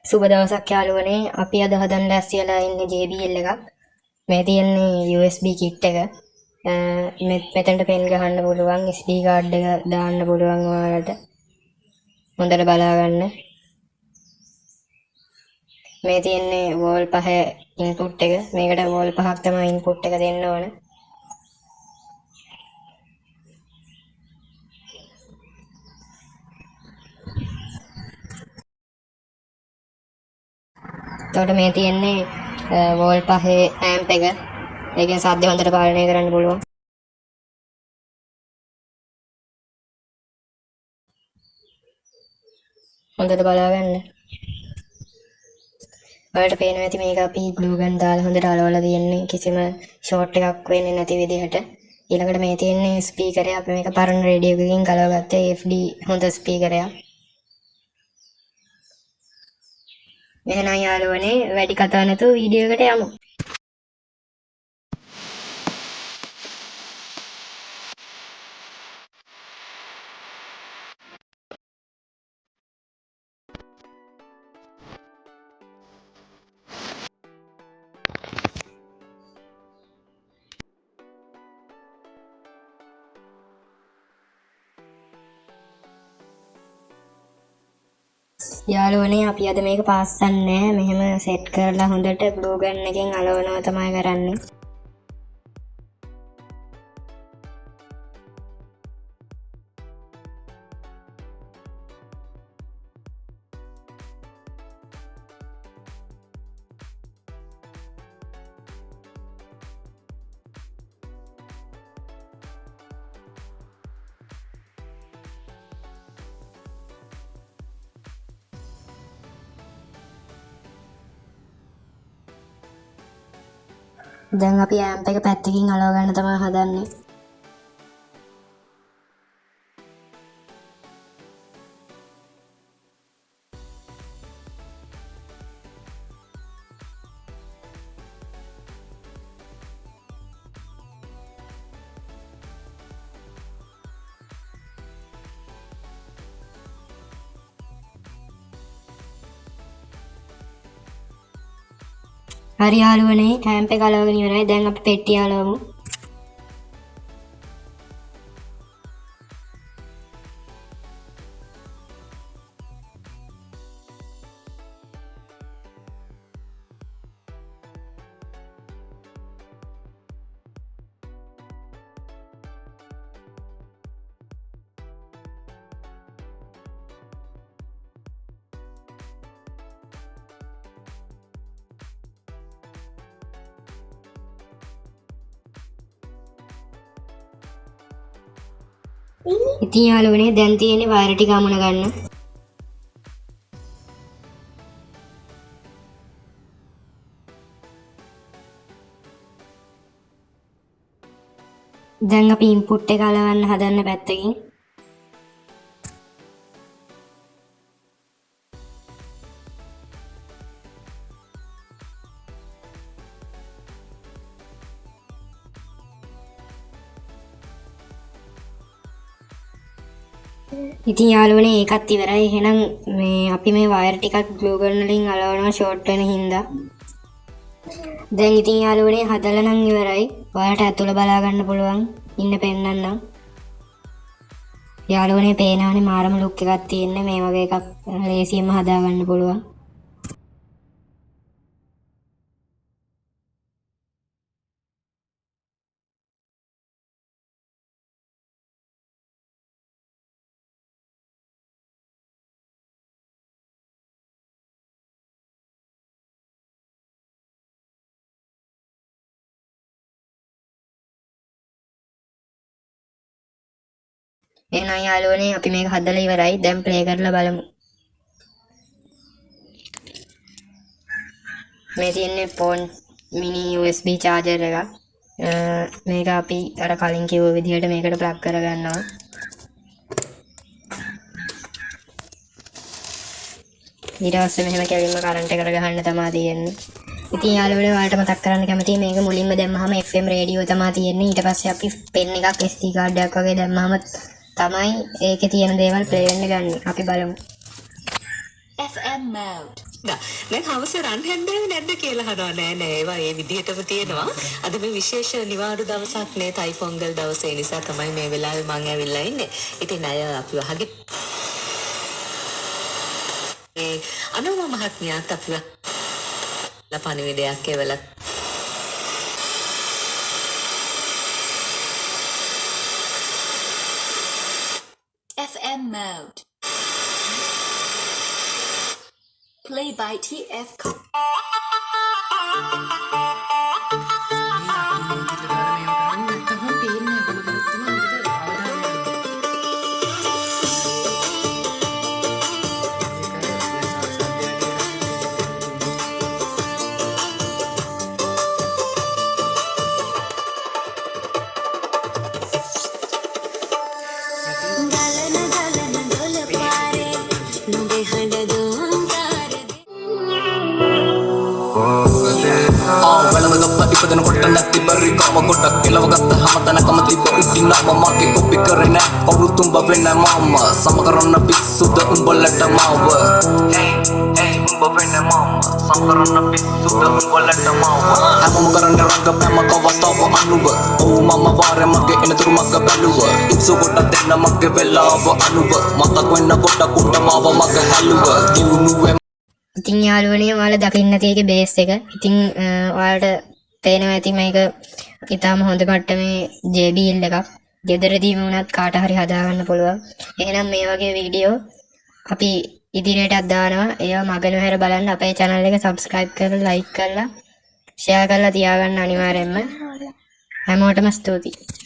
සුබ දවසක් යාළුවනේ. අපි අද හදන්න ලෑස්ති වෙලා ඉන්නේ JBL එකක්. මේ තියෙන්නේ USB kit එක. මෙතනට පෙන් ගහන්න පුළුවන්, SD card එක දාන්න පුළුවන් ඔයාලට. හොඳට බලා ගන්න. මේ තියෙන්නේ wall 5 input එක. මේකට wall 5ක් තමයි input එක දෙන්න ඕන. එතකොට මේ තියෙන්නේ wall 5 amp එක. ඒකෙන් සද්ද හොඳට පාලනය කරන්න පුළුවන්. හොඳට බලා ගන්න. ඔයාලට පේනවා ඇති මේක අපි glue gun දාලා හොඳට අලවලා තියෙන්නේ කිසිම short එකක් වෙන්නේ නැති විදිහට. ඊළඟට මේ තියෙන්නේ ස්පීකරය. අපි මේක පරණ රේඩියෝ එකකින් ගලවගත්තේ FD හොඳ ස්පීකරයක්. එහෙනම් යාළුවනේ වැඩි කතා නැතුව වීඩියෝ එකට යමු. යාළුවනේ අපි අද මේක පාස්සන්නේ මෙහෙම සෙට් කරලා හොඳට glue gun එකෙන් අලවනවා තමයි කරන්නේ. දැන් අපි amp එක පැත්තකින් අලව ගන්න තමයි හදන්නේ. හරි යාළුවනේ amp එක අලවගෙන ඉවරයි. දැන් අපි පෙට්ටිය අලවමු. ඉතින් යාළුවනේ දැන් තියෙන්නේ වයර් ටික අමුණ ගන්න. දැන් අපි ඉන්පුට් එක අලවන්න හදන්න පැත්තකින්. ඉතින් යාළුවනේ ඒකත් ඉවරයි. එහෙනම් මේ අපි මේ වයර් ටිකක් glue gun වලින් අලවනවා ෂෝට් වෙන හින්දා. දැන් ඉතින් යාළුවනේ හදලා නම් ඉවරයි. ඔයාලට ඇතුළ බලා ගන්න පුළුවන්. ඉන්න පෙන්නන්නම්. යාළුවනේ පේනවනේ මාරම ලුක් එකක් තියෙන්නේ. මේ වගේ එකක් ලේසියෙන්ම හදා ගන්න පුළුවන්. එහෙනම් යාළුවනේ අපි මේක හදලා ඉවරයි. දැන් ප්ලේ කරලා බලමු. මේ තියෙන්නේ phone mini USB charger එකක්. මේක අපි අර කලින් කිව්ව විදිහට මේකට ප්ලග් කරගන්නවා. ඊට පස්සේ මෙහෙම කැවින්ම කරන්ට් එකට ගහන්න තමයි තියෙන්නේ. ඉතින් යාළුවනේ ඔයාලට මතක් කරන්න කැමතියි මේක මුලින්ම දැම්මහම FM රේඩියෝ තමයි තියෙන්නේ. ඊට පස්සේ අපි පෙන් එකක් SD card එකක් වගේ දැම්මහම තමයි ඒකේ තියෙන දේවල් ප්ලේ වෙන්න ගන්න. අපි බලමු. FM mode. දැන් හවස රන් හැන්දෑවේ නැද්ද කියලා අහනවා. නෑ ඒවා ඒ විදිහටම තියෙනවා. අද මේ විශේෂ නිවාඩු දවසක් නේ තයි පොංගල් දවස. ඒ නිසා තමයි මේ වෙලාවේ මම ඇවිල්ලා ඉන්නේ. ඉතින් අය අපිව අහගෙන අනුම මහත්මියත් අපිව පණිවිඩයක් එවලා FM mode. Play by TF. ඉපදන කොට නැති බරි කම කොට කෙලවගත්ත හැම තැනකම තිබ්බ ඉතිනම මගේ කොපි කරේ නෑ කවුරුත් උඹ වෙන්න මම සම කරන්න පිස්සුද උඹලට මව උඹ වෙන්න මම සම කරන්න පිස්සුද උඹලට මව හැමෝම කරන්න රංගපෑම කවස්තාව අනුව ඔව් මම වාරේ මගේ එනතුරු මග බැලුව ඉක්සු කොට දෙන්න මගේ වෙලාව අනුව මතක් වෙන්න කොට කුඩමාව මගේ හැලුව දිනුවේ ඉතින් යාළුවනේ ඔයාලා දකින්න තියෙක බේස් එක. ඉතින් ඔයාලට තේනවා ඇති මේක ඉතාම හොඳ මට්ටමේ JBL එකක්. ගෙදරදීම වුණත් කාට හරි හදාගන්න පුළුවන්. එහෙනම් මේ වගේ වීඩියෝ අපි ඉදිරියටත් දානවා. ඒවා මග නොහැර බලන්න අපේ channel එක subscribe කරලා like කරලා share කරලා තියාගන්න අනිවාර්යෙන්ම. හැමෝටම ස්තුතියි.